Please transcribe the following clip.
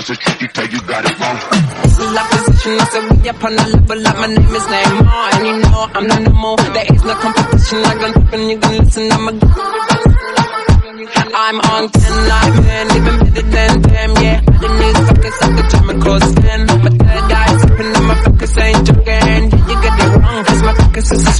that's a trick, you tell you got it wrong. This is our position, I said we up on a level up, my name is Neymar. And you know I'm not normal, there is no competition. I gon' talk and you gon' listen, I'm on 10 like 10, even better than them, yeah. The news focus on the chemicals, then my third eye's open and my focus ain't joking. Yeah, you get it wrong, cause my focus is